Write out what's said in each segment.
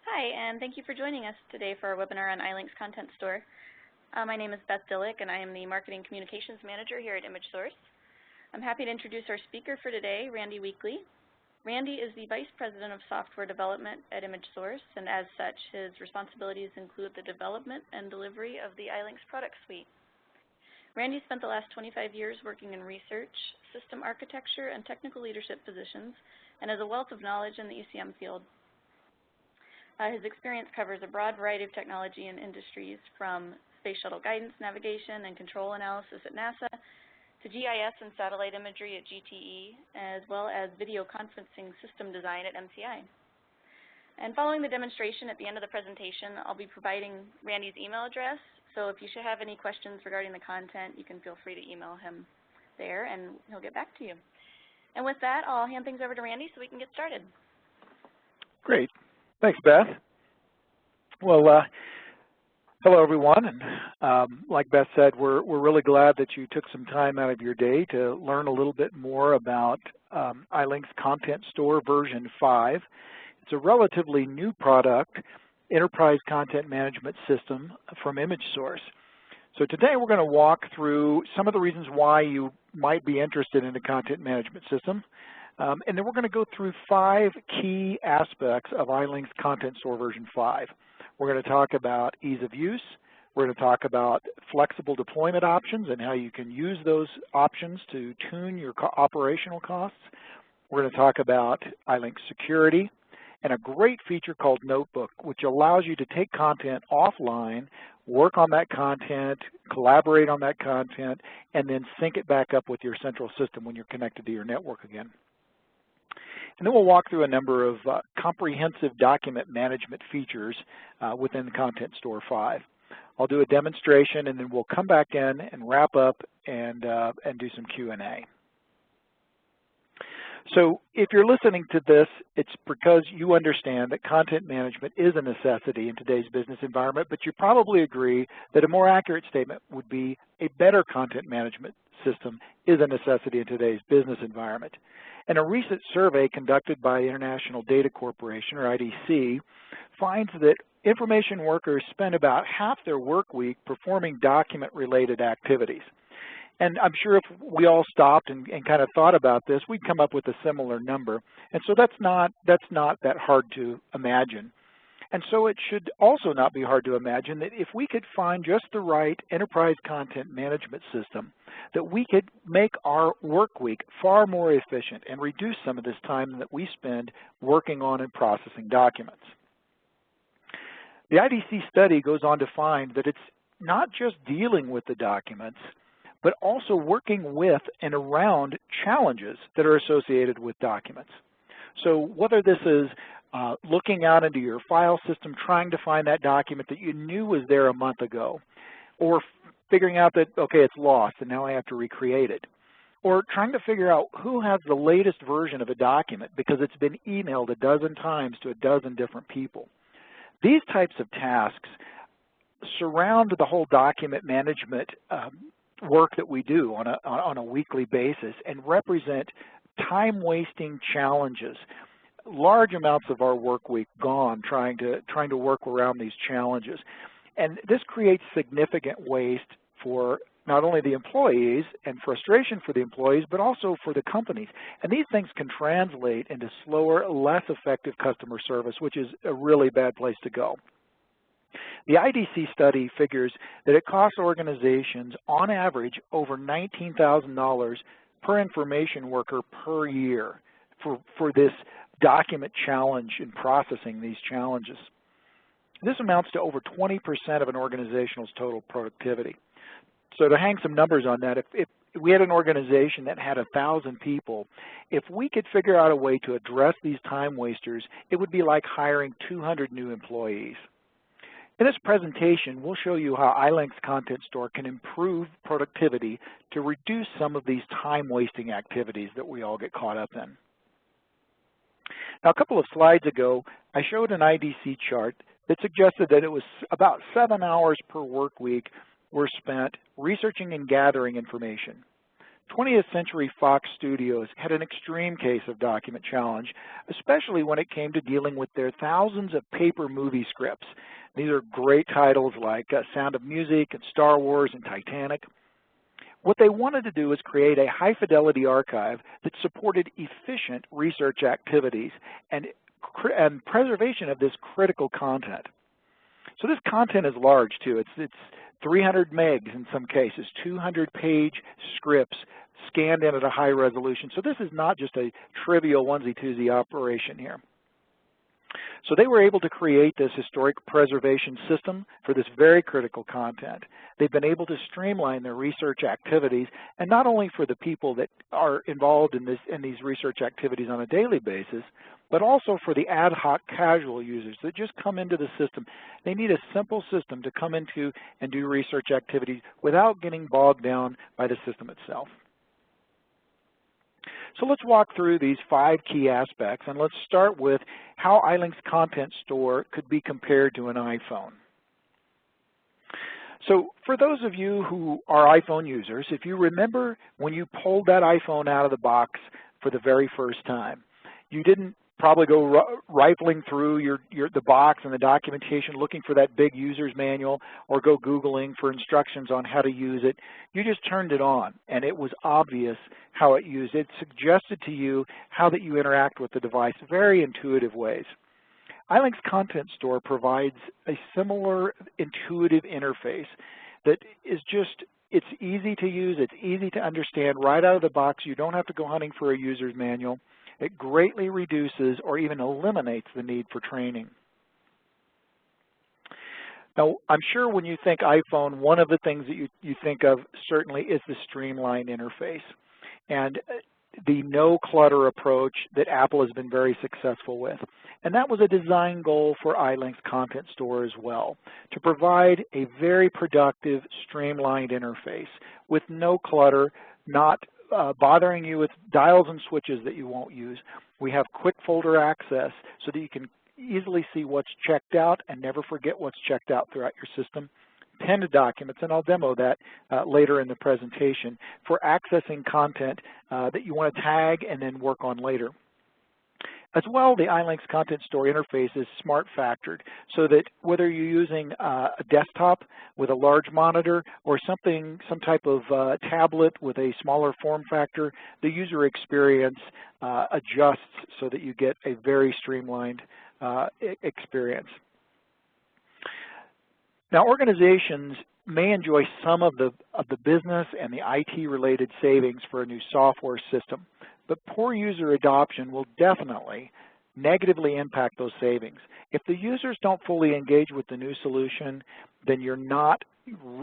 Hi, and thank you for joining us today for our webinar on ILINX Content Store. My name is Beth Dillick, and I am the Marketing Communications Manager here at ImageSource. I'm happy to introduce our speaker for today, Randy Weekly. Randy is the Vice President of Software Development at ImageSource, and as such, his responsibilities include the development and delivery of the ILINX product suite. Randy spent the last 25 years working in research, system architecture, and technical leadership positions, and has a wealth of knowledge in the ECM field. His experience covers a broad variety of technology and industries, from space shuttle guidance, navigation, and control analysis at NASA, to GIS and satellite imagery at GTE, as well as video conferencing system design at MCI. And following the demonstration at the end of the presentation, I'll be providing Randy's email address, so if you should have any questions regarding the content, you can feel free to email him there, and he'll get back to you. And with that, I'll hand things over to Randy so we can get started. Great. Thanks, Beth. Well, hello, everyone. And like Beth said, we're really glad that you took some time out of your day to learn a little bit more about ILINX Content Store version 5. It's a relatively new product, enterprise content management system from ImageSource. So today we're going to walk through some of the reasons why you might be interested in a content management system. And then we're going to go through 5 key aspects of ILINX Content Store version 5. We're going to talk about ease of use. We're going to talk about flexible deployment options and how you can use those options to tune your operational costs. We're going to talk about ILINX security and a great feature called Notebook, which allows you to take content offline, work on that content, collaborate on that content, and then sync it back up with your central system when you're connected to your network again. And then we'll walk through a number of comprehensive document management features within the Content Store 5. I'll do a demonstration, and then we'll come back in and wrap up and do some Q&A. So if you're listening to this, it's because you understand that content management is a necessity in today's business environment, but you probably agree that a more accurate statement would be a better content management system is a necessity in today's business environment. And a recent survey conducted by International Data Corporation, or IDC, finds that information workers spend about half their work week performing document-related activities. And I'm sure if we all stopped and kind of thought about this, we'd come up with a similar number. And so that's not that hard to imagine. And so it should also not be hard to imagine that if we could find just the right enterprise content management system, that we could make our work week far more efficient and reduce some of this time that we spend working on and processing documents. The IDC study goes on to find that it's not just dealing with the documents, but also working with and around challenges that are associated with documents. So whether this is looking out into your file system, trying to find that document that you knew was there a month ago, or figuring out that, okay, it's lost and now I have to recreate it, or trying to figure out who has the latest version of a document because it's been emailed a dozen times to a dozen different people. These types of tasks surround the whole document management work that we do on a weekly basis and represent time-wasting challenges. Large amounts of our work week gone trying to work around these challenges. And this creates significant waste for not only the employees and frustration for the employees, but also for the companies. And these things can translate into slower, less effective customer service, which is a really bad place to go. The IDC study figures that it costs organizations, on average, over $19,000 per information worker per year for this document challenge in processing these challenges. This amounts to over 20% of an organization's total productivity. So to hang some numbers on that, if we had an organization that had 1,000 people, if we could figure out a way to address these time wasters, it would be like hiring 200 new employees. In this presentation, we'll show you how ILINX Content Store can improve productivity to reduce some of these time-wasting activities that we all get caught up in. Now, a couple of slides ago, I showed an IDC chart that suggested that it was about 7 hours per work week were spent researching and gathering information. 20th Century Fox Studios had an extreme case of document challenge, especially when it came to dealing with their thousands of paper movie scripts. These are great titles like Sound of Music and Star Wars and Titanic. What they wanted to do was create a high-fidelity archive that supported efficient research activities and preservation of this critical content. So this content is large too. It's 300 megs in some cases, 200-page scripts scanned in at a high resolution. So this is not just a trivial onesie-twosie operation here. So they were able to create this historic preservation system for this very critical content. They've been able to streamline their research activities, and not only for the people that are involved in these research activities on a daily basis, but also for the ad hoc casual users that just come into the system. They need a simple system to come into and do research activities without getting bogged down by the system itself. So let's walk through these 5 key aspects, and let's start with how ILINX Content Store could be compared to an iPhone. So for those of you who are iPhone users, if you remember when you pulled that iPhone out of the box for the very first time, you didn't probably go rifling through the box and the documentation looking for that big user's manual or go Googling for instructions on how to use it. You just turned it on, and it was obvious how it used. It suggested to you how that you interact with the device, very intuitive ways. ILINX Content Store provides a similar intuitive interface that is just, it's easy to use, it's easy to understand right out of the box. You don't have to go hunting for a user's manual. It greatly reduces or even eliminates the need for training. Now, I'm sure when you think iPhone, one of the things that you think of certainly is the streamlined interface and the no clutter approach that Apple has been very successful with. And that was a design goal for ILINX Content Store as well, to provide a very productive, streamlined interface with no clutter, not bothering you with dials and switches that you won't use. We have quick folder access so that you can easily see what's checked out and never forget what's checked out throughout your system. Pinned documents, and I'll demo that later in the presentation, for accessing content that you want to tag and then work on later. As well, the ILINX Content Store interface is smart factored, so that whether you're using a desktop with a large monitor or some type of tablet with a smaller form factor, the user experience adjusts so that you get a very streamlined experience. Now, organizations may enjoy some of the business and the IT-related savings for a new software system, but poor user adoption will definitely negatively impact those savings. If the users don't fully engage with the new solution, then you're not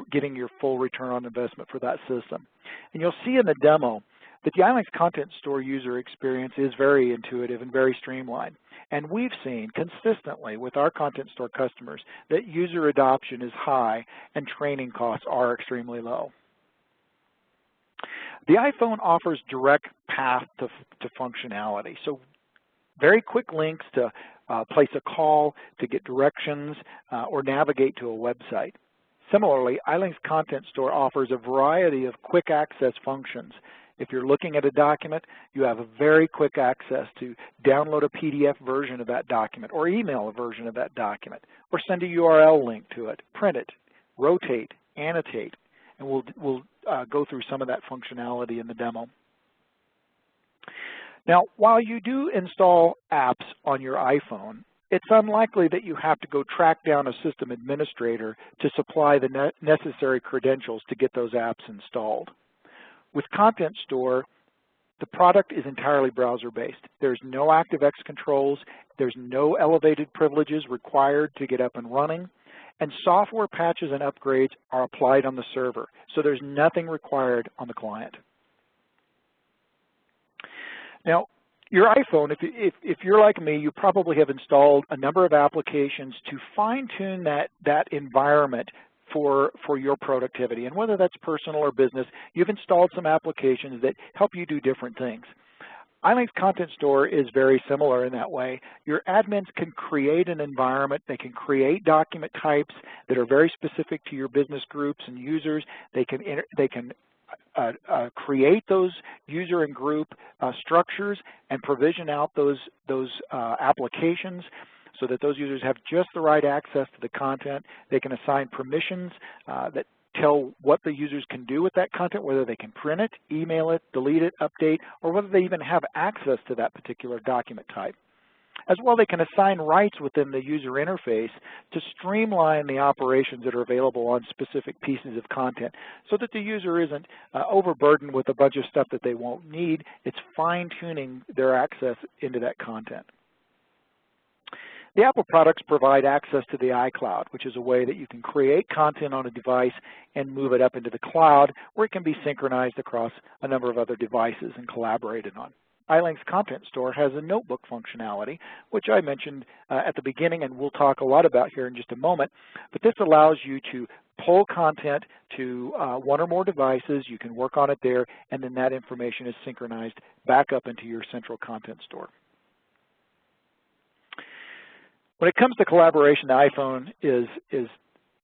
getting your full return on investment for that system. And you'll see in the demo that the ILINX Content Store user experience is very intuitive and very streamlined. And we've seen consistently with our Content Store customers that user adoption is high and training costs are extremely low. The iPhone offers direct path to functionality. So very quick links to place a call, to get directions, or navigate to a website. Similarly, ILINX Content Store offers a variety of quick access functions. If you're looking at a document, you have a very quick access to download a PDF version of that document or email a version of that document or send a URL link to it, print it, rotate, annotate, and we'll go through some of that functionality in the demo. Now, while you do install apps on your iPhone, it's unlikely that you have to go track down a system administrator to supply the necessary credentials to get those apps installed. With Content Store, the product is entirely browser-based. There's no ActiveX controls, there's no elevated privileges required to get up and running, and software patches and upgrades are applied on the server, so there's nothing required on the client. Now, your iPhone, if you're like me, you probably have installed a number of applications to fine-tune that environment for your productivity. And whether that's personal or business, you've installed some applications that help you do different things. ILINX Content Store is very similar in that way. Your admins can create an environment. They can create document types that are very specific to your business groups and users. They can create those user and group structures and provision out those applications so that those users have just the right access to the content. They can assign permissions that tell what the users can do with that content, whether they can print it, email it, delete it, update, or whether they even have access to that particular document type. As well, they can assign rights within the user interface to streamline the operations that are available on specific pieces of content so that the user isn't overburdened with a bunch of stuff that they won't need. It's fine-tuning their access into that content. The Apple products provide access to the iCloud, which is a way that you can create content on a device and move it up into the cloud where it can be synchronized across a number of other devices and collaborated on. ILINX Content Store has a notebook functionality, which I mentioned at the beginning and we'll talk a lot about here in just a moment. But this allows you to pull content to one or more devices. You can work on it there, and then that information is synchronized back up into your central content store. When it comes to collaboration, the iPhone is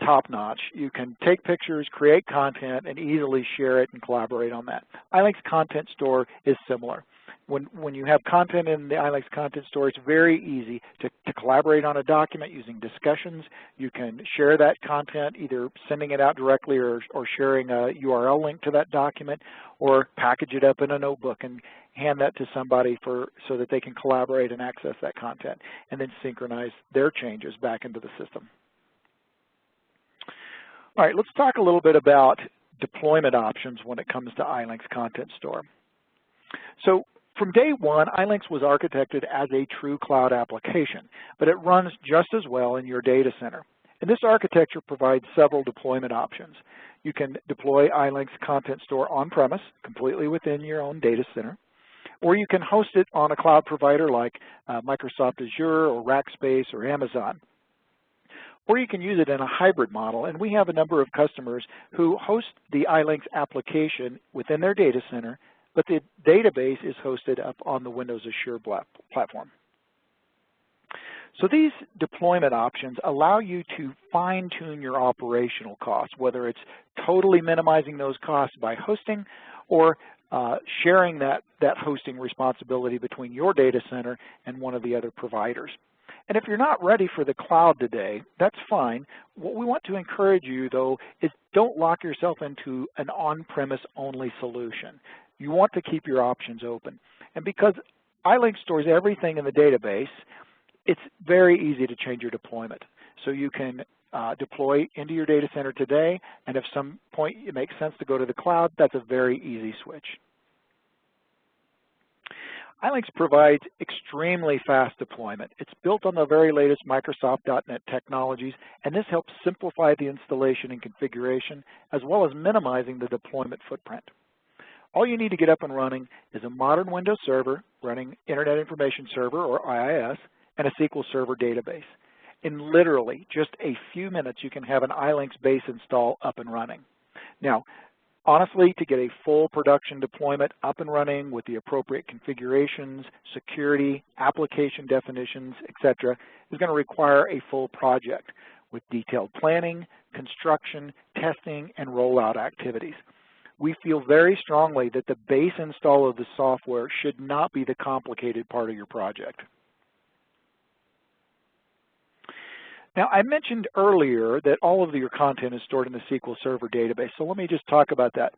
top-notch. You can take pictures, create content, and easily share it and collaborate on that. ILINX Content Store is similar. When you have content in the ILINX Content Store, it's very easy to collaborate on a document using discussions. You can share that content, either sending it out directly or sharing a URL link to that document, or package it up in a notebook and hand that to somebody so that they can collaborate and access that content, and then synchronize their changes back into the system. All right, let's talk a little bit about deployment options when it comes to ILINX Content Store. So from day one, ILINX was architected as a true cloud application, but it runs just as well in your data center. And this architecture provides several deployment options. You can deploy ILINX Content Store on-premise, completely within your own data center, or you can host it on a cloud provider like Microsoft Azure or Rackspace or Amazon. Or you can use it in a hybrid model, and we have a number of customers who host the ILINX application within their data center, but the database is hosted up on the Windows Azure platform. So these deployment options allow you to fine-tune your operational costs, whether it's totally minimizing those costs by hosting or sharing that hosting responsibility between your data center and one of the other providers. And if you're not ready for the cloud today, that's fine. What we want to encourage you, though, is don't lock yourself into an on-premise only solution. You want to keep your options open. And because ILINX stores everything in the database, it's very easy to change your deployment. So you can deploy into your data center today, and if some point it makes sense to go to the cloud, that's a very easy switch. ILINX provides extremely fast deployment. It's built on the very latest Microsoft.NET technologies, and this helps simplify the installation and configuration, as well as minimizing the deployment footprint. All you need to get up and running is a modern Windows server running Internet Information Server, or IIS, and a SQL Server database. In literally just a few minutes, you can have an ILINX base install up and running. Now, honestly, to get a full production deployment up and running with the appropriate configurations, security, application definitions, etc., is going to require a full project with detailed planning, construction, testing, and rollout activities. We feel very strongly that the base install of the software should not be the complicated part of your project. Now, I mentioned earlier that all of your content is stored in the SQL Server database, so let me just talk about that.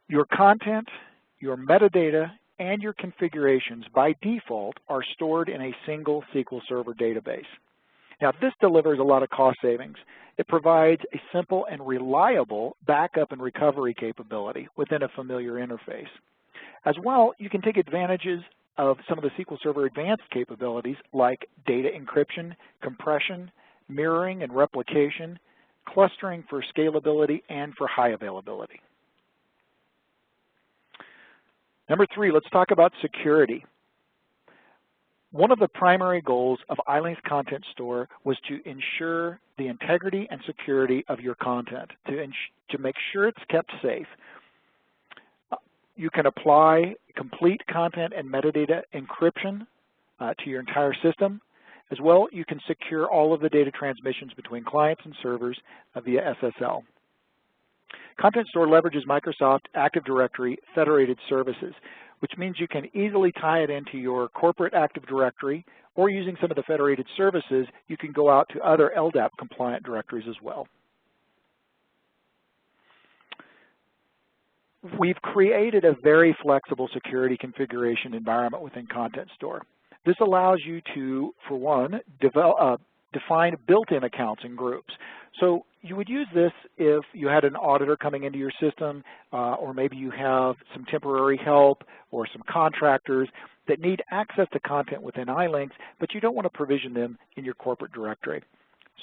Your content, your metadata, and your configurations by default are stored in a single SQL Server database. Now, this delivers a lot of cost savings. It provides a simple and reliable backup and recovery capability within a familiar interface. As well, you can take advantages of some of the SQL Server advanced capabilities like data encryption, compression, mirroring and replication, clustering for scalability and for high availability. Number 3, let's talk about security. One of the primary goals of ILINX Content Store was to ensure the integrity and security of your content, to make sure it's kept safe. You can apply complete content and metadata encryption to your entire system. As well, you can secure all of the data transmissions between clients and servers via SSL. Content Store leverages Microsoft Active Directory federated services, which means you can easily tie it into your corporate Active Directory, or using some of the federated services, you can go out to other LDAP compliant directories as well. We've created a very flexible security configuration environment within Content Store. This allows you to, for one, define built-in accounts and groups. So you would use this if you had an auditor coming into your system, or maybe you have some temporary help or some contractors that need access to content within ILINX, but you don't want to provision them in your corporate directory.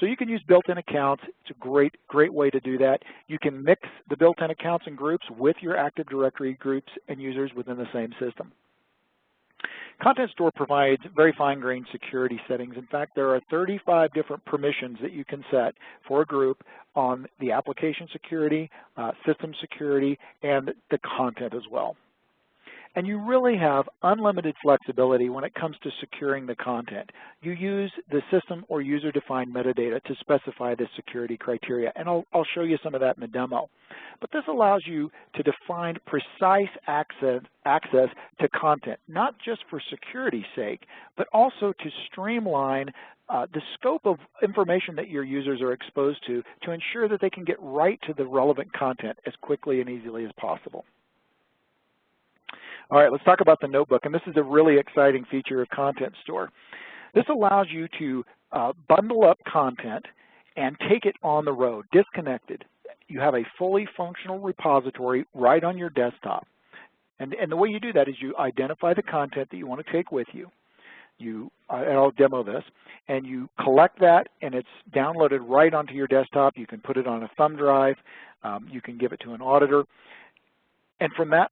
So you can use built-in accounts. It's a great way to do that. You can mix the built-in accounts and groups with your Active Directory groups and users within the same system. Content Store provides very fine-grained security settings. In fact, there are 35 different permissions that you can set for a group on the application security, system security, and the content as well. And you really have unlimited flexibility when it comes to securing the content. You use the system or user-defined metadata to specify the security criteria, and I'll show you some of that in the demo. But this allows you to define precise access to content, not just for security's sake, but also to streamline the scope of information that your users are exposed to ensure that they can get right to the relevant content as quickly and easily as possible. All right, let's talk about the notebook, and this is a really exciting feature of Content Store. This allows you to bundle up content and take it on the road, disconnected. You have a fully functional repository right on your desktop. And the way you do that is you identify the content that you want to take with you. And I'll demo this, and you collect that, and it's downloaded right onto your desktop. You can put it on a thumb drive. You can give it to an auditor. And from that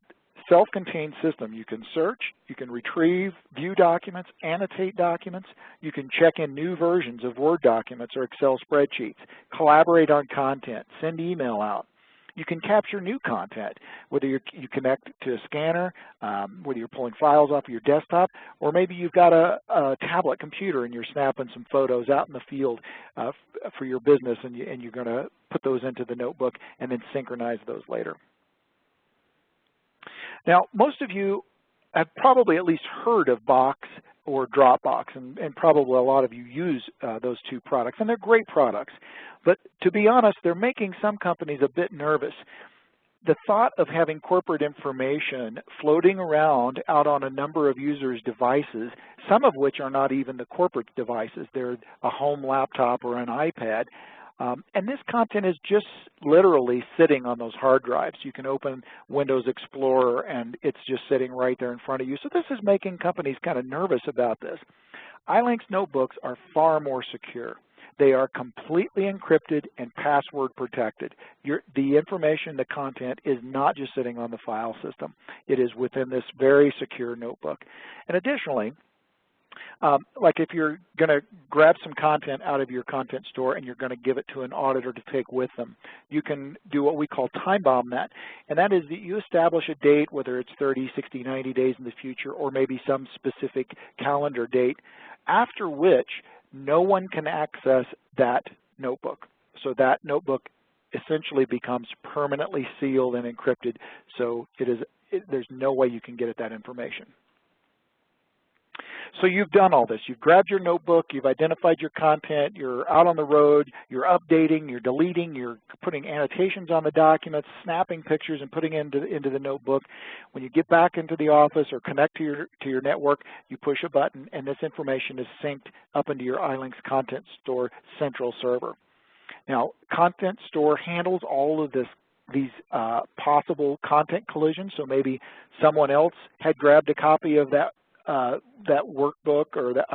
self-contained system, you can search, you can retrieve, view documents, annotate documents, you can check in new versions of Word documents or Excel spreadsheets, collaborate on content, send email out. You can capture new content, whether you connect to a scanner, whether you're pulling files off of your desktop, or maybe you've got a tablet computer and you're snapping some photos out in the field for your business, and you're going to put those into the notebook and then synchronize those later. Now, most of you have probably at least heard of Box or Dropbox, and probably a lot of you use those two products, and they're great products. But to be honest, they're making some companies a bit nervous. The thought of having corporate information floating around out on a number of users' devices, some of which are not even the corporate devices, they're a home laptop or an iPad, and this content is just literally sitting on those hard drives. You can open Windows Explorer and it's just sitting right there in front of you. So this is making companies kind of nervous about this. ILINX notebooks are far more secure. They are completely encrypted and password protected. The information, the content is not just sitting on the file system. It is within this very secure notebook. And additionally, like if you're going to grab some content out of your Content Store and you're going to give it to an auditor to take with them, you can do what we call time bomb that. And that is that you establish a date, whether it's 30, 60, 90 days in the future, or maybe some specific calendar date, after which no one can access that notebook. So that notebook essentially becomes permanently sealed and encrypted, so there's no way you can get at that information. So you've done all this. You've grabbed your notebook, you've identified your content, you're out on the road, you're updating, you're deleting, you're putting annotations on the documents, snapping pictures and putting into the notebook. When you get back into the office or connect to your network, you push a button and this information is synced up into your ILINX Content Store central server. Now, Content Store handles all of these possible content collisions. So maybe someone else had grabbed a copy of that workbook, or that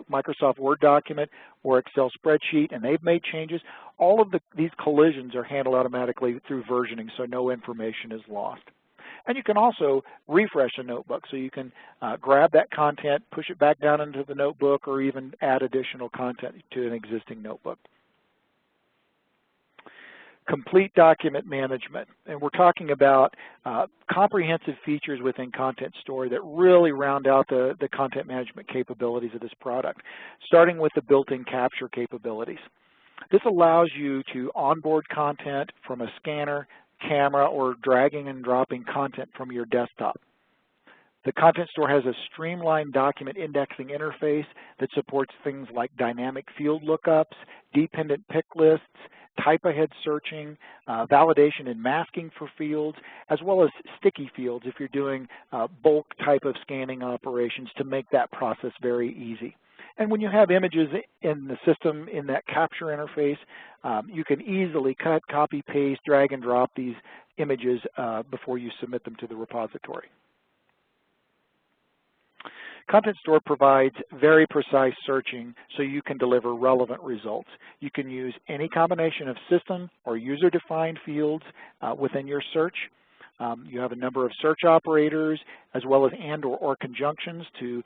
Microsoft Word document or Excel spreadsheet, and they've made changes. All of these collisions are handled automatically through versioning, so no information is lost. And you can also refresh a notebook, so you can grab that content, push it back down into the notebook, or even add additional content to an existing notebook. Complete document management, and we're talking about comprehensive features within Content Store that really round out the content management capabilities of this product, starting with the built-in capture capabilities. This allows you to onboard content from a scanner, camera, or dragging and dropping content from your desktop. The Content Store has a streamlined document indexing interface that supports things like dynamic field lookups, dependent pick lists, type-ahead searching, validation and masking for fields, as well as sticky fields if you're doing bulk type of scanning operations to make that process very easy. And when you have images in the system in that capture interface, you can easily cut, copy, paste, drag, and drop these images before you submit them to the repository. Content Store provides very precise searching so you can deliver relevant results. You can use any combination of system or user-defined fields within your search. You have a number of search operators as well as and or conjunctions to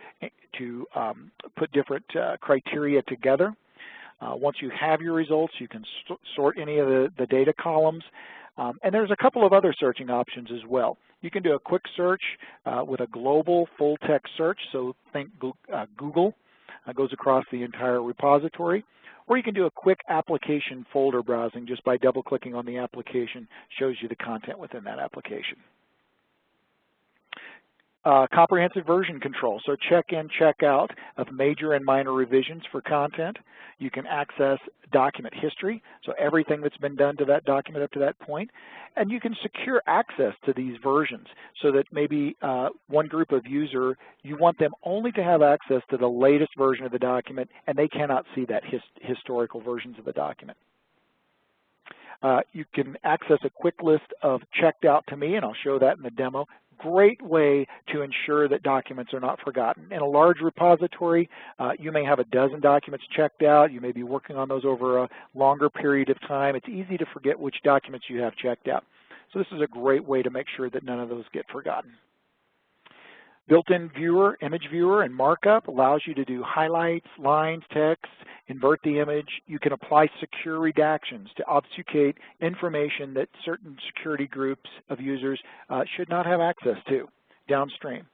put different criteria together. Once you have your results, you can sort any of the data columns. And there's a couple of other searching options as well. You can do a quick search with a global full text search, so think Google, goes across the entire repository. Or you can do a quick application folder browsing just by double-clicking on the application, shows you the content within that application. Comprehensive version control, so check in, check out of major and minor revisions for content. You can access document history, so everything that's been done to that document up to that point. And you can secure access to these versions so that maybe one group of user, you want them only to have access to the latest version of the document and they cannot see that historical versions of the document. You can access a quick list of checked out to me, and I'll show that in the demo. Great way to ensure that documents are not forgotten. In a large repository, you may have a dozen documents checked out. You may be working on those over a longer period of time. It's easy to forget which documents you have checked out. So this is a great way to make sure that none of those get forgotten. Built-in viewer, image viewer, and markup allows you to do highlights, lines, text, invert the image. You can apply secure redactions to obfuscate information that certain security groups of users should not have access to downstream.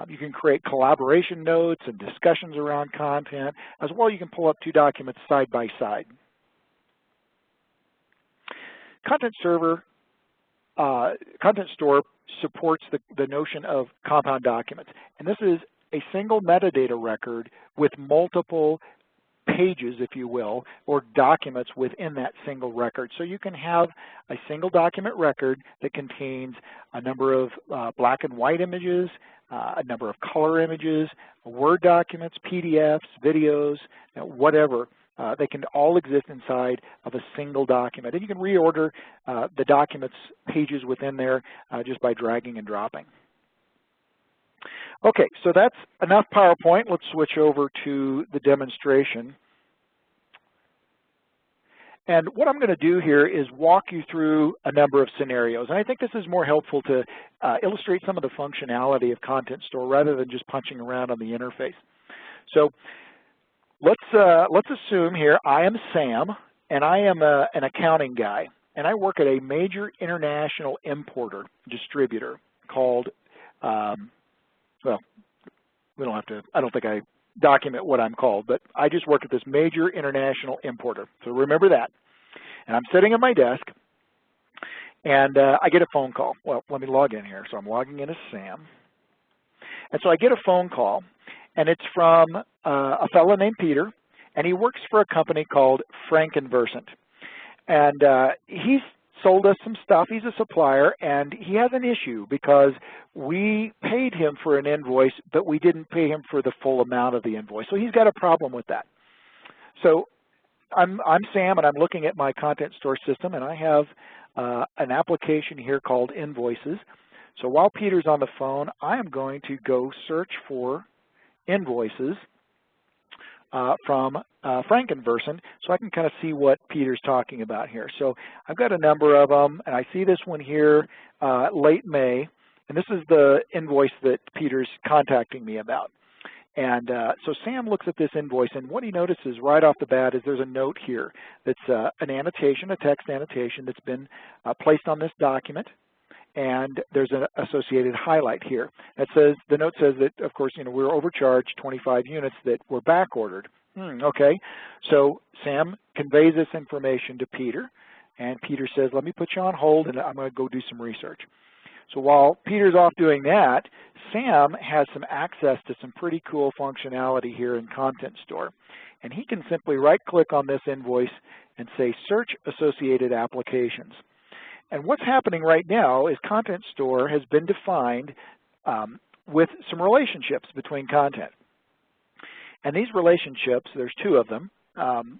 You can create collaboration notes and discussions around content. As well, you can pull up two documents side by side. Content Store supports the notion of compound documents. And this is a single metadata record with multiple pages, if you will, or documents within that single record. So you can have a single document record that contains a number of black and white images, a number of color images, Word documents, PDFs, videos, whatever. They can all exist inside of a single document. And you can reorder the document's pages within there just by dragging and dropping. Okay, so that's enough PowerPoint. Let's switch over to the demonstration. And what I'm going to do here is walk you through a number of scenarios. And I think this is more helpful to illustrate some of the functionality of Content Store rather than just punching around on the interface. So let's assume here I am Sam, and I am an accounting guy, and I work at a major international importer distributor called, well, we don't have to, I don't think I document what I'm called, but I just work at this major international importer. So remember that. And I'm sitting at my desk, and I get a phone call. Well, let me log in here. So I'm logging in as Sam. And so I get a phone call, and it's from a fellow named Peter, and he works for a company called Frank & Versant. And he's sold us some stuff. He's a supplier, and he has an issue because we paid him for an invoice, but we didn't pay him for the full amount of the invoice. So he's got a problem with that. So I'm Sam, and I'm looking at my Content Store system, and I have an application here called Invoices. So while Peter's on the phone, I am going to go search for invoices from Frank & Versant, so I can kind of see what Peter's talking about here. So I've got a number of them, and I see this one here, late May, and this is the invoice that Peter's contacting me about. And so Sam looks at this invoice, and what he notices right off the bat is there's a note here that's an annotation, a text annotation that's been placed on this document. And there's an associated highlight here that says, the note says that, of course, we're overcharged 25 units that were back ordered. Okay, so Sam conveys this information to Peter, and Peter says, let me put you on hold and I'm going to go do some research. So while Peter's off doing that, Sam has some access to some pretty cool functionality here in Content Store. And he can simply right-click on this invoice and say Search Associated Applications. And what's happening right now is Content Store has been defined with some relationships between content. And these relationships, there's two of them.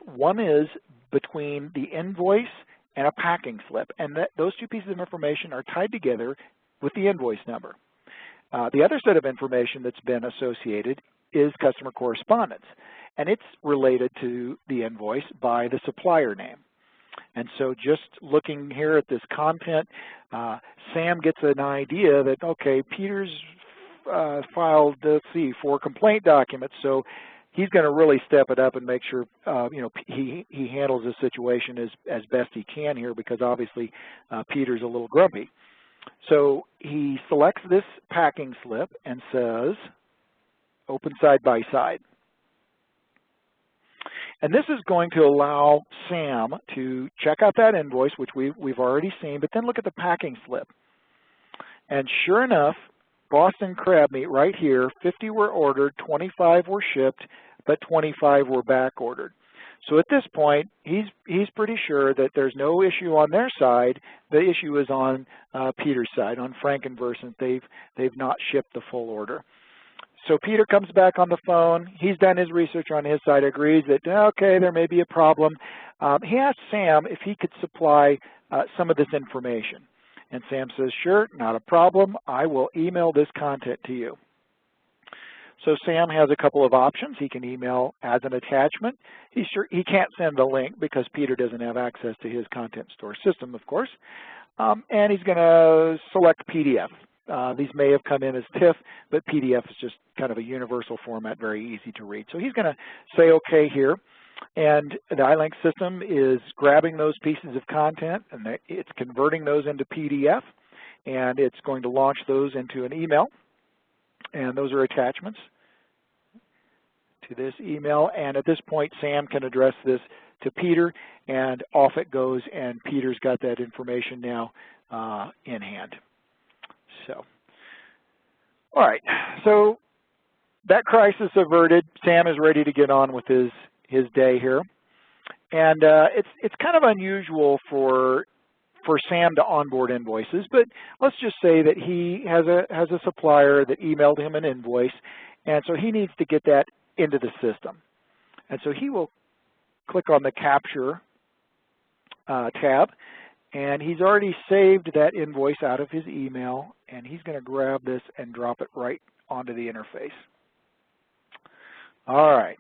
One is between the invoice and a packing slip, and those two pieces of information are tied together with the invoice number. The other set of information that's been associated is customer correspondence, and it's related to the invoice by the supplier name. And so just looking here at this content, Sam gets an idea that, okay, Peter's filed, let's see, 4 complaint documents, so he's going to really step it up and make sure he handles the situation as best he can here, because obviously Peter's a little grumpy. So he selects this packing slip and says, open side by side. And this is going to allow Sam to check out that invoice, which we've already seen, but then look at the packing slip. And sure enough, Boston crab meat right here, 50 were ordered, 25 were shipped, but 25 were back ordered. So at this point, he's pretty sure that there's no issue on their side. The issue is on Peter's side, on Frankenversant. They've not shipped the full order. So Peter comes back on the phone. He's done his research on his side, agrees that, okay, there may be a problem. He asked Sam if he could supply some of this information. And Sam says, sure, not a problem. I will email this content to you. So Sam has a couple of options. He can email as an attachment. He can't send the link because Peter doesn't have access to his Content Store system, of course. And he's going to select PDF. These may have come in as TIFF, but PDF is just kind of a universal format, very easy to read. So he's going to say OK here. And the ILINX system is grabbing those pieces of content, and it's converting those into PDF, and it's going to launch those into an email. And those are attachments to this email. And at this point, Sam can address this to Peter, and off it goes, and Peter's got that information now in hand. So, all right, so that crisis averted. Sam is ready to get on with his day here. And it's kind of unusual for Sam to onboard invoices, but let's just say that he has a supplier that emailed him an invoice, and so he needs to get that into the system. And so he will click on the Capture tab, and he's already saved that invoice out of his email, and he's going to grab this and drop it right onto the interface. All right.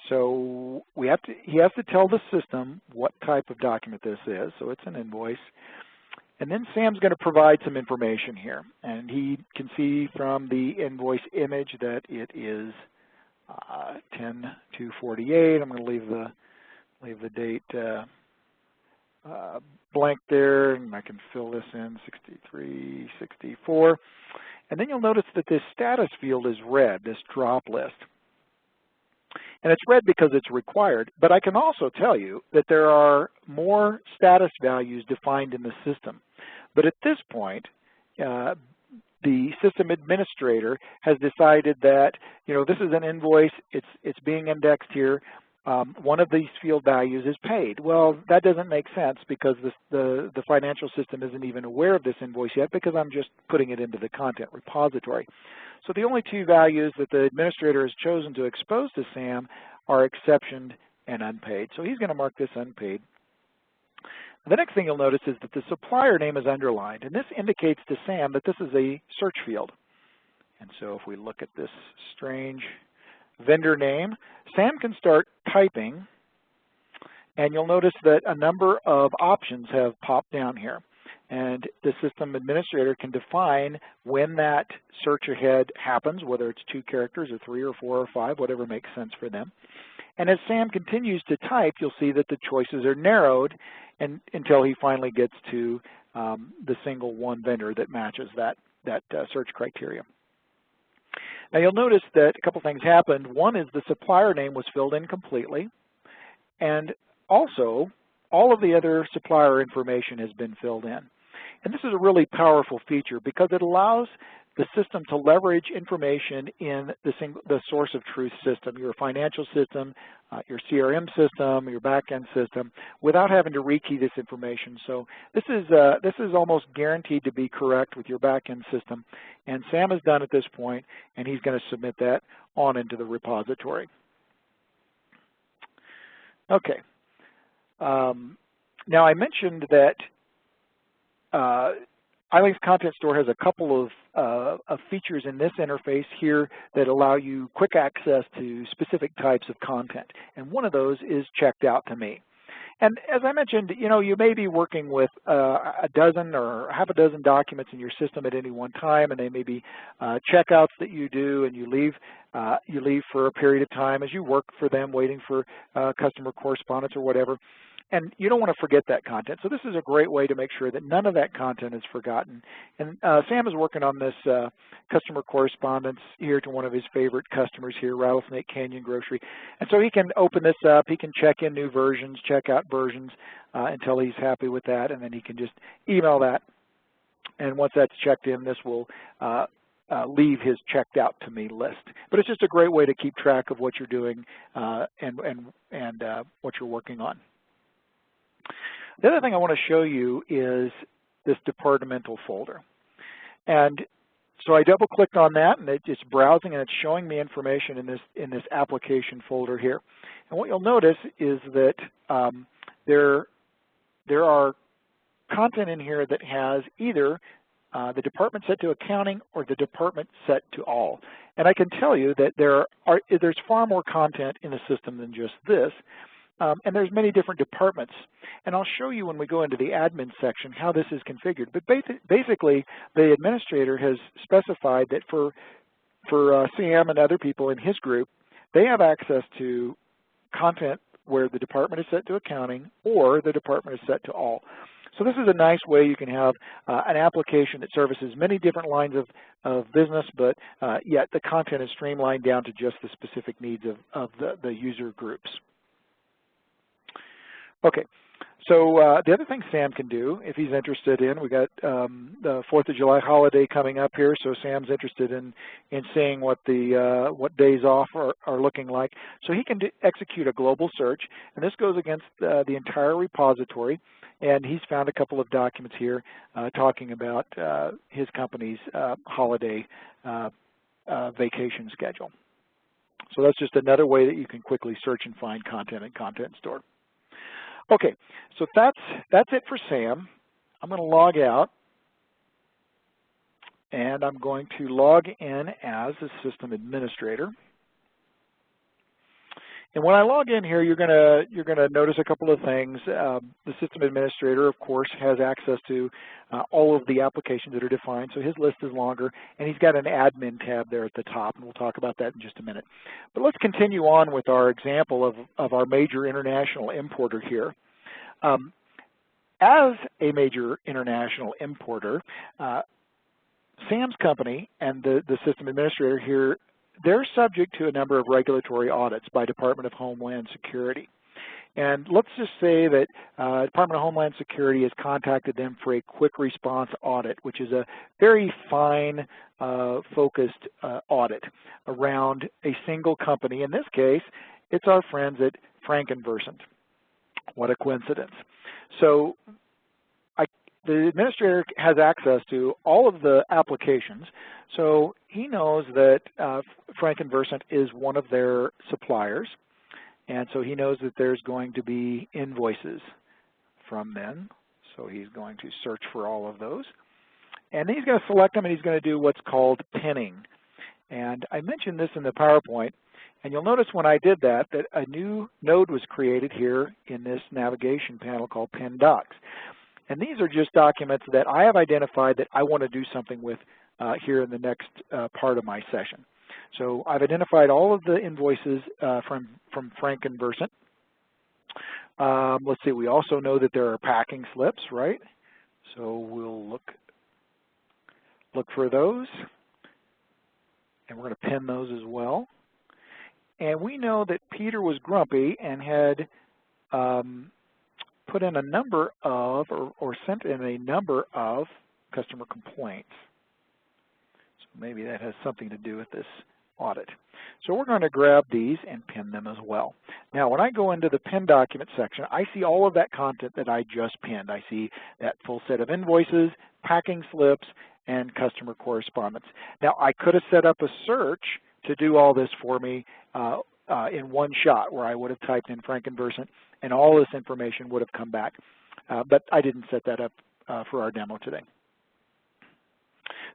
So he has to tell the system what type of document this is. So it's an invoice. And then Sam's going to provide some information here. And he can see from the invoice image that it is 10/2/48. I'm going to leave the date blank there, and I can fill this in 63/64. And then you'll notice that this status field is red, this drop list. And it's red because it's required, but I can also tell you that there are more status values defined in the system. But at this point, the system administrator has decided that, this is an invoice, it's being indexed here. One of these field values is paid. Well, that doesn't make sense because the financial system isn't even aware of this invoice yet because I'm just putting it into the content repository. So the only two values that the administrator has chosen to expose to Sam are exceptioned and unpaid. So he's going to mark this unpaid. The next thing you'll notice is that the supplier name is underlined, and this indicates to Sam that this is a search field. And so if we look at this strange vendor name, Sam can start typing, and you'll notice that a number of options have popped down here. And the system administrator can define when that search ahead happens, whether it's 2 characters or 3 or 4 or 5, whatever makes sense for them. And as Sam continues to type, you'll see that the choices are narrowed until he finally gets to the single one vendor that matches that search criteria. Now you'll notice that a couple things happened. One is the supplier name was filled in completely, and also all of the other supplier information has been filled in. And this is a really powerful feature because it allows the system to leverage information in the source of truth system, your financial system, your CRM system, your back-end system, without having to rekey this information. So this is almost guaranteed to be correct with your back-end system. And Sam has done at this point, and he's going to submit that on into the repository. Okay. Now I mentioned that ILINX Content Store has a couple of features in this interface here that allow you quick access to specific types of content. And one of those is checked out to me. And as I mentioned, you may be working with a dozen or half a dozen documents in your system at any one time, and they may be checkouts that you do, and you leave for a period of time as you work for them, waiting for customer correspondence or whatever. And you don't want to forget that content. So this is a great way to make sure that none of that content is forgotten. And Sam is working on this customer correspondence here to one of his favorite customers here, Rattlesnake Canyon Grocery. And so he can open this up. He can check in new versions, check out versions until he's happy with that, and then he can just email that. And once that's checked in, this will leave his checked out to me list. But it's just a great way to keep track of what you're doing and what you're working on. The other thing I want to show you is this departmental folder. And so I double-clicked on that, and it's browsing, and it's showing me information in this application folder here. And what you'll notice is that there are content in here that has either the department set to accounting or the department set to all. And I can tell you that there's far more content in the system than just this. And there's many different departments. And I'll show you when we go into the admin section how this is configured. But basically, the administrator has specified that for Sam and other people in his group, they have access to content where the department is set to accounting or the department is set to all. So this is a nice way you can have an application that services many different lines of business, but yet the content is streamlined down to just the specific needs of the user groups. Okay, so the other thing Sam can do, if he's interested in, we got the 4th of July holiday coming up here, so Sam's interested in seeing what days off are looking like. So he can execute a global search, and this goes against the entire repository, and he's found a couple of documents here talking about his company's holiday vacation schedule. So that's just another way that you can quickly search and find content in Content Store. Okay, so that's it for Sam. I'm going to log out, and I'm going to log in as a system administrator. And when I log in here, you're going to notice a couple of things. The system administrator, of course, has access to all of the applications that are defined, so his list is longer, and he's got an admin tab there at the top, and we'll talk about that in just a minute. But let's continue on with our example of our major international importer here. As a major international importer, Sam's company and the system administrator here, they're subject to a number of regulatory audits by Department of Homeland Security. And let's just say that Department of Homeland Security has contacted them for a quick response audit, which is a very fine focused audit around a single company. In this case, it's our friends at Frankenversant. What a coincidence. So the administrator has access to all of the applications, so he knows that Frankenversant is one of their suppliers, and so he knows that there's going to be invoices from them, so he's going to search for all of those. And then he's going to select them, and he's going to do what's called pinning. And I mentioned this in the PowerPoint, and you'll notice when I did that a new node was created here in this navigation panel called Pin Docs. And these are just documents that I have identified that I want to do something with here in the next part of my session. So I've identified all of the invoices from Frankenversant. Let's see, we also know that there are packing slips, right? So we'll look for those. and we're going to pin those as well. And we know that Peter was grumpy and had put in a number of, or sent in a number of customer complaints. So maybe that has something to do with this audit. So we're going to grab these and pin them as well. Now when I go into the pin document section, I see all of that content that I just pinned. I see that full set of invoices, packing slips, and customer correspondence. Now I could have set up a search to do all this for me in one shot, where I would have typed in Frankenversant and all this information would have come back. But I didn't set that up for our demo today.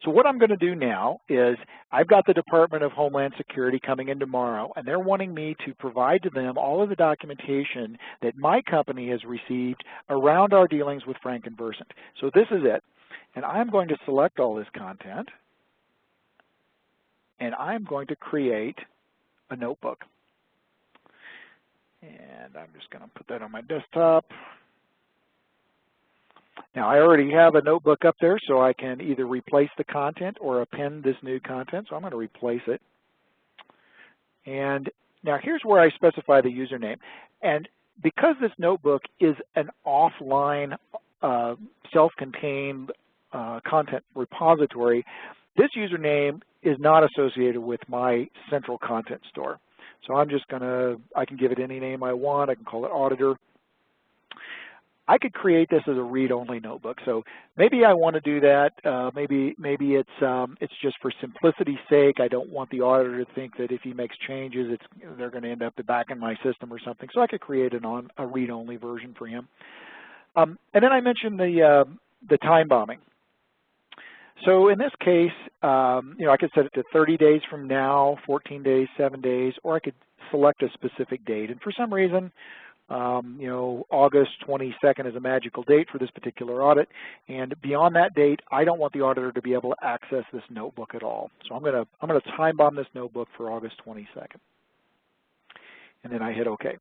So what I'm going to do now is I've got the Department of Homeland Security coming in tomorrow, and they're wanting me to provide to them all of the documentation that my company has received around our dealings with Frankenversant. So this is it. And I'm going to select all this content, and I'm going to create a notebook. And I'm just going to put that on my desktop. Now I already have a notebook up there, so I can either replace the content or append this new content. So I'm going to replace it. And now here's where I specify the username. And because this notebook is an offline, self-contained content repository, this username is not associated with my central content store. So I'm just going to, I can give it any name I want. I can call it Auditor. I could create this as a read-only notebook. So maybe I want to do that. Maybe it's just for simplicity's sake. I don't want the auditor to think that if he makes changes, they're going to end up back in my system or something. So I could create a read-only version for him. And then I mentioned the time bombing. So in this case, I could set it to 30 days from now, 14 days, 7 days, or I could select a specific date. And for some reason, August 22nd is a magical date for this particular audit, and beyond that date, I don't want the auditor to be able to access this notebook at all. So I'm going to time bomb this notebook for August 22nd, and then I hit OK.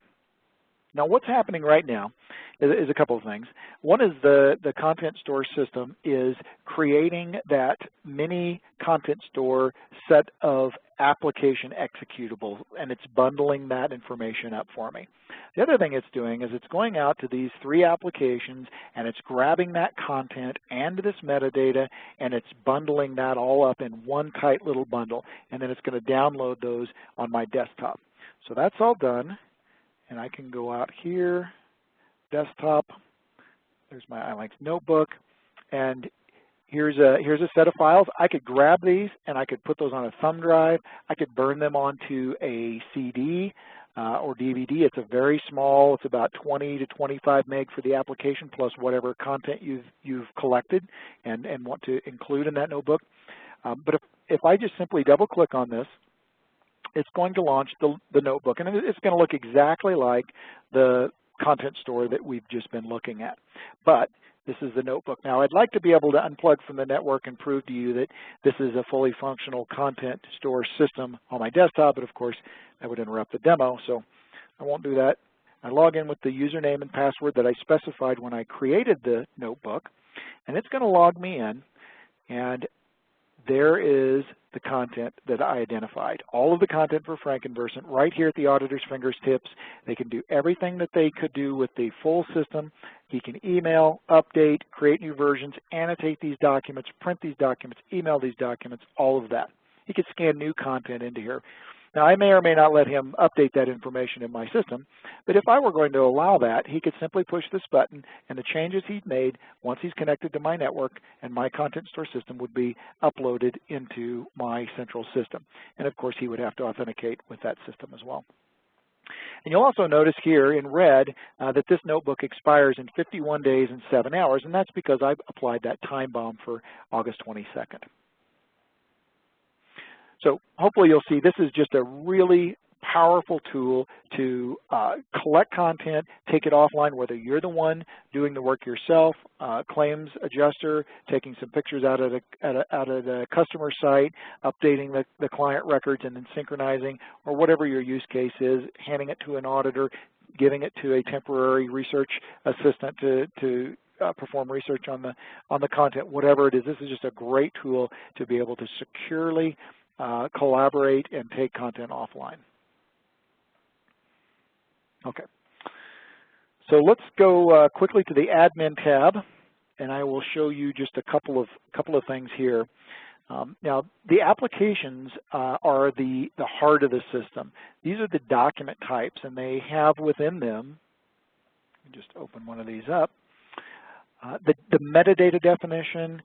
Now what's happening right now is a couple of things. One is the content store system is creating that mini content store set of application executables, and it's bundling that information up for me. The other thing it's doing is it's going out to these 3 applications, and it's grabbing that content and this metadata, and it's bundling that all up in one tight little bundle, and then it's going to download those on my desktop. So that's all done. And I can go out here, desktop, there's my ILINX notebook, and here's a set of files. I could grab these and I could put those on a thumb drive. I could burn them onto a CD or DVD. It's a very small, it's about 20 to 25 meg for the application plus whatever content you've collected and want to include in that notebook. But if I just simply double click on this, it's going to launch the notebook, and it's going to look exactly like the content store that we've just been looking at. But this is the notebook. Now, I'd like to be able to unplug from the network and prove to you that this is a fully functional content store system on my desktop, but of course, that would interrupt the demo, so I won't do that. I log in with the username and password that I specified when I created the notebook, and it's going to log me in, and there is the content that I identified. All of the content for Frankenversant right here at the auditor's fingertips. They can do everything that they could do with the full system. He can email, update, create new versions, annotate these documents, print these documents, email these documents, all of that. He could scan new content into here. Now, I may or may not let him update that information in my system, but if I were going to allow that, he could simply push this button, and the changes he's made once he's connected to my network and my content store system would be uploaded into my central system. And of course, he would have to authenticate with that system as well. And you'll also notice here in red that this notebook expires in 51 days and 7 hours, and that's because I've applied that time bomb for August 22nd. So hopefully you'll see this is just a really powerful tool to collect content, take it offline, whether you're the one doing the work yourself, claims adjuster, taking some pictures out of the customer site, updating the client records and then synchronizing, or whatever your use case is, handing it to an auditor, giving it to a temporary research assistant to perform research on the content, whatever it is. This is just a great tool to be able to securely collaborate, and take content offline. Okay. So let's go quickly to the Admin tab, and I will show you just a couple of things here. Now, the applications are the heart of the system. These are the document types, and they have within them, let me just open one of these up, the metadata definition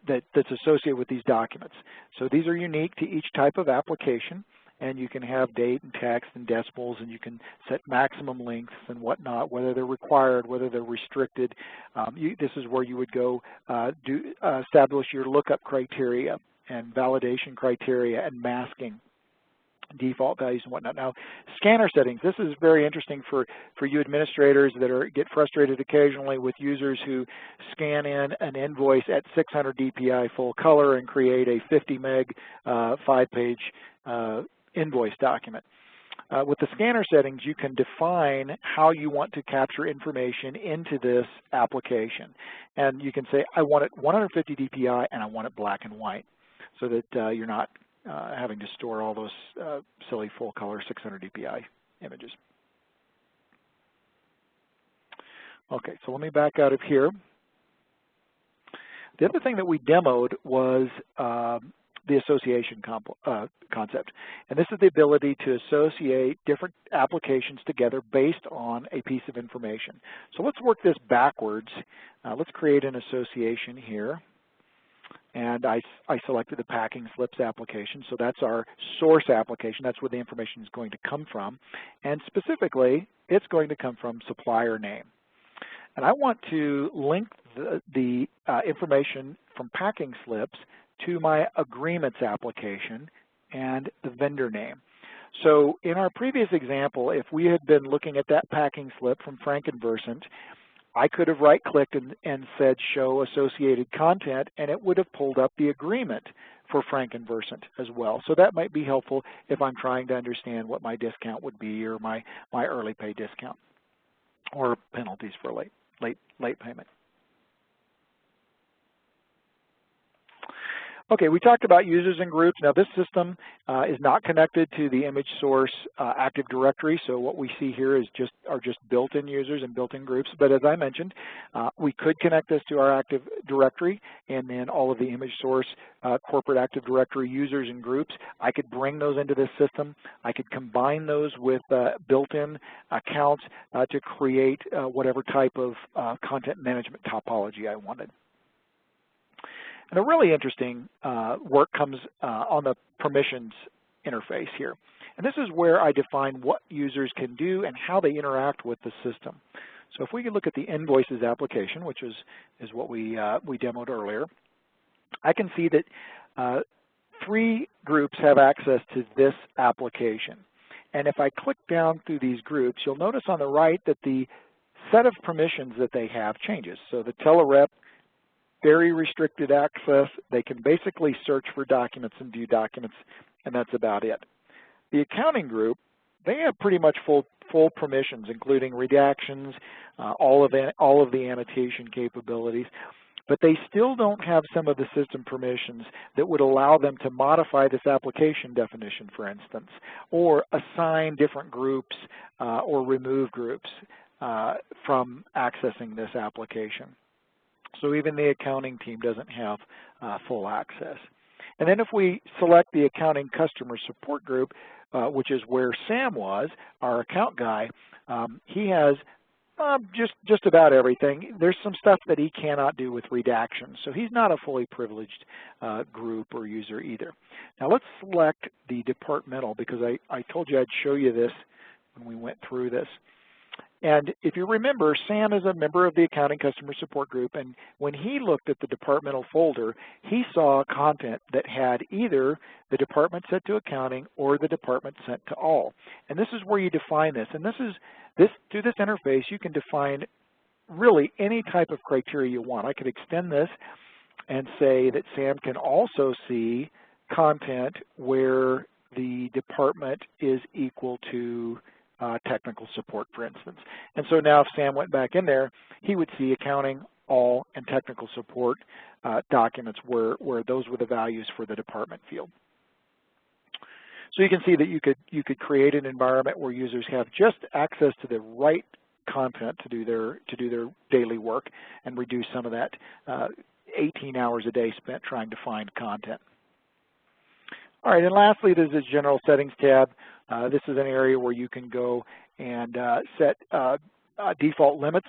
that's associated with these documents. So these are unique to each type of application, and you can have date and text and decimals, and you can set maximum lengths and whatnot, whether they're required, whether they're restricted. This is where you would go establish your lookup criteria and validation criteria and masking default values and whatnot. Now, scanner settings, this is very interesting for you administrators that get frustrated occasionally with users who scan in an invoice at 600 DPI full color and create a 50 meg 5-page invoice document. With the scanner settings, you can define how you want to capture information into this application. And you can say, I want it 150 DPI and I want it black and white, so that you're not having to store all those silly full color 600 DPI images. Okay, so let me back out of here. The other thing that we demoed was the association concept. And this is the ability to associate different applications together based on a piece of information. So let's work this backwards. Let's create an association here. And I selected the packing slips application, so that's our source application. That's where the information is going to come from. And specifically, it's going to come from supplier name. And I want to link the information from packing slips to my agreements application and the vendor name. So in our previous example, if we had been looking at that packing slip from Frankenversant, I could have right-clicked and said show associated content, and it would have pulled up the agreement for Frankenversant as well. So that might be helpful if I'm trying to understand what my discount would be, or my early pay discount, or penalties for late payment. Okay, we talked about users and groups. Now this system is not connected to the ImageSource Active Directory, so what we see here are just built-in users and built-in groups. But as I mentioned, we could connect this to our Active Directory, and then all of the ImageSource corporate Active Directory users and groups, I could bring those into this system. I could combine those with built-in accounts to create whatever type of content management topology I wanted. And a really interesting work comes on the permissions interface here. And this is where I define what users can do and how they interact with the system. So if we could look at the invoices application, which is what we demoed earlier, I can see that 3 groups have access to this application. And if I click down through these groups, you'll notice on the right that the set of permissions that they have changes. So the telerep, very restricted access. They can basically search for documents and view documents, and that's about it. The accounting group, they have pretty much full permissions, including redactions, all of the annotation capabilities, but they still don't have some of the system permissions that would allow them to modify this application definition, for instance, or assign different groups or remove groups from accessing this application. So even the accounting team doesn't have full access. And then if we select the accounting customer support group, which is where Sam was, our account guy, he has just about everything. There's some stuff that he cannot do with redaction, so he's not a fully privileged group or user either. Now let's select the departmental, because I told you I'd show you this when we went through this. And if you remember, Sam is a member of the Accounting Customer Support Group, and when he looked at the departmental folder, he saw content that had either the department set to accounting or the department set to all. And this is where you define this. And through this interface, you can define really any type of criteria you want. I could extend this and say that Sam can also see content where the department is equal to technical support, for instance. And so now if Sam went back in there, he would see accounting all, and technical support documents where those were the values for the department field. So you can see that you could create an environment where users have just access to the right content to do their daily work and reduce some of that 18 hours a day spent trying to find content. All right, and lastly, there's this General Settings tab. This is an area where you can go and set default limits.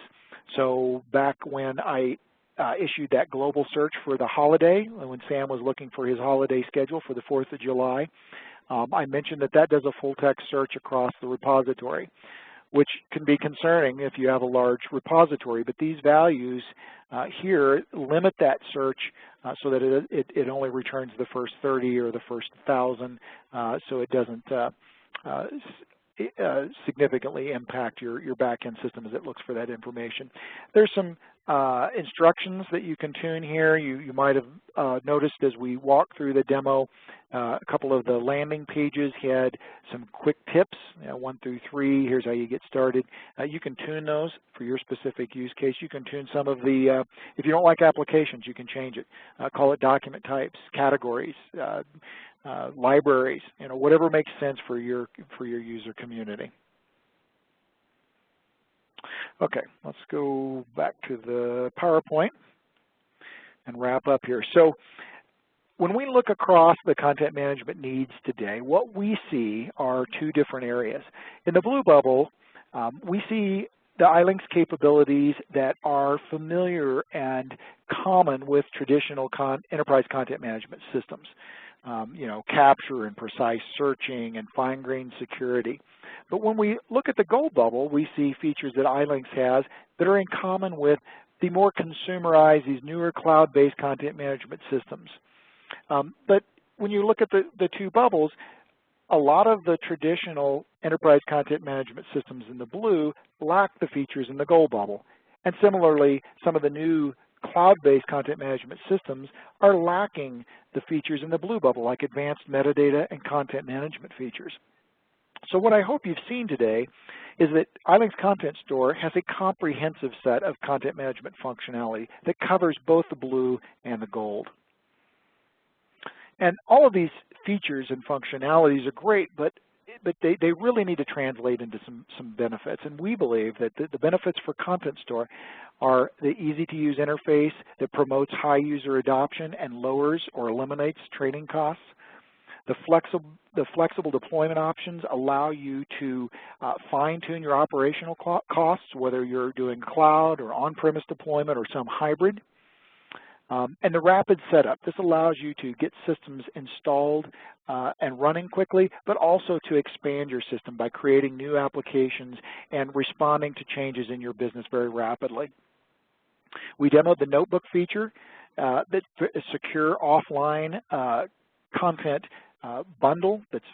So back when I issued that global search for the holiday, when Sam was looking for his holiday schedule for the 4th of July, I mentioned that does a full text search across the repository, which can be concerning if you have a large repository. But these values here limit that search so that it only returns the first 30 or the first 1,000, so it doesn't significantly impact your back-end system as it looks for that information. There's some instructions that you can tune here. You might have noticed as we walked through the demo, a couple of the landing pages had some quick tips, 1 through 3. Here's how you get started. You can tune those for your specific use case. You can tune some of the, if you don't like applications, you can change it. Call it document types, categories, libraries, whatever makes sense for your user community. Okay, let's go back to the PowerPoint and wrap up here. So when we look across the content management needs today, what we see are 2 different areas. In the blue bubble, we see the ILINX capabilities that are familiar and common with traditional enterprise content management systems. Capture and precise searching and fine-grained security. But when we look at the gold bubble, we see features that ILINX has that are in common with the more consumerized, these newer cloud-based content management systems. But when you look at the 2 bubbles, a lot of the traditional enterprise content management systems in the blue lack the features in the gold bubble. And similarly, some of the new cloud-based content management systems are lacking the features in the blue bubble, like advanced metadata and content management features. So what I hope you've seen today is that ILINX Content Store has a comprehensive set of content management functionality that covers both the blue and the gold. And all of these features and functionalities are great, but they really need to translate into some benefits. And we believe that the benefits for Content Store are the easy-to-use interface that promotes high user adoption and lowers or eliminates training costs. The flexible deployment options allow you to fine-tune your operational costs, whether you're doing cloud or on-premise deployment or some hybrid. And the rapid setup. This allows you to get systems installed and running quickly, but also to expand your system by creating new applications and responding to changes in your business very rapidly. We demoed the notebook feature, that secure offline content bundle that's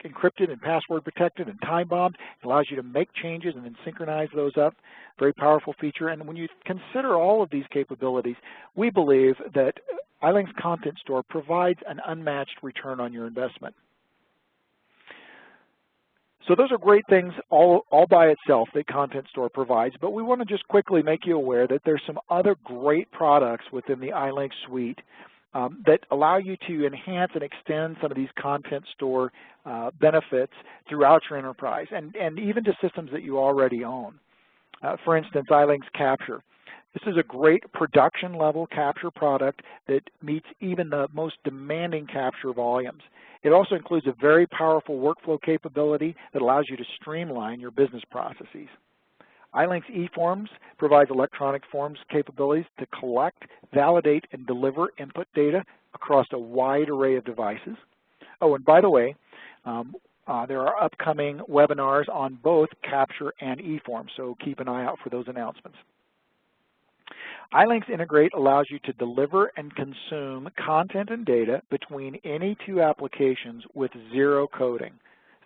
encrypted and password protected and time-bombed. It allows you to make changes and then synchronize those up. Very powerful feature. And when you consider all of these capabilities, we believe that ILINX Content Store provides an unmatched return on your investment. So those are great things all by itself that Content Store provides, but we want to just quickly make you aware that there's some other great products within the ILINX suite that allow you to enhance and extend some of these Content Store benefits throughout your enterprise and even to systems that you already own. For instance, ILINX Capture. This is a great production level capture product that meets even the most demanding capture volumes. It also includes a very powerful workflow capability that allows you to streamline your business processes. ILINX eForms provides electronic forms capabilities to collect, validate, and deliver input data across a wide array of devices. Oh, and by the way, there are upcoming webinars on both Capture and eForms, so keep an eye out for those announcements. ILINX Integrate allows you to deliver and consume content and data between any 2 applications with 0 coding.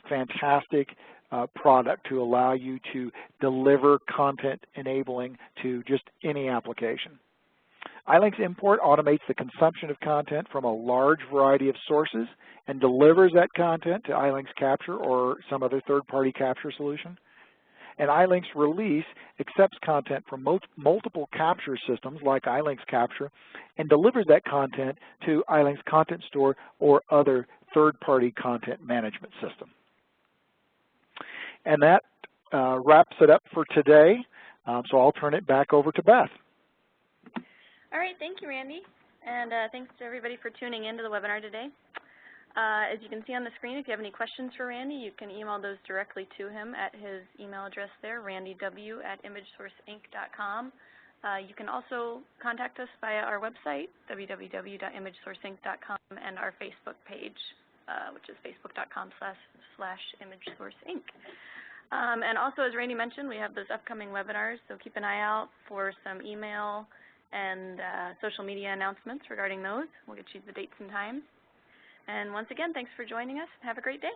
Fantastic product to allow you to deliver content enabling to just any application. ILINX Import automates the consumption of content from a large variety of sources and delivers that content to ILINX Capture or some other third-party capture solution. An ILINX release accepts content from multiple capture systems like ILINX Capture and delivers that content to ILINX Content Store or other third-party content management system. And that wraps it up for today. So I'll turn it back over to Beth. All right, thank you, Randy. And thanks to everybody for tuning in to the webinar today. As you can see on the screen, if you have any questions for Randy, you can email those directly to him at his email address there, randyw@imagesourceinc.com. You can also contact us via our website, www.imagesourceinc.com, and our Facebook page, which is facebook.com/imagesourceinc. And also, as Randy mentioned, we have those upcoming webinars, so keep an eye out for some email and social media announcements regarding those. We'll get you the dates and times. And once again, thanks for joining us. Have a great day.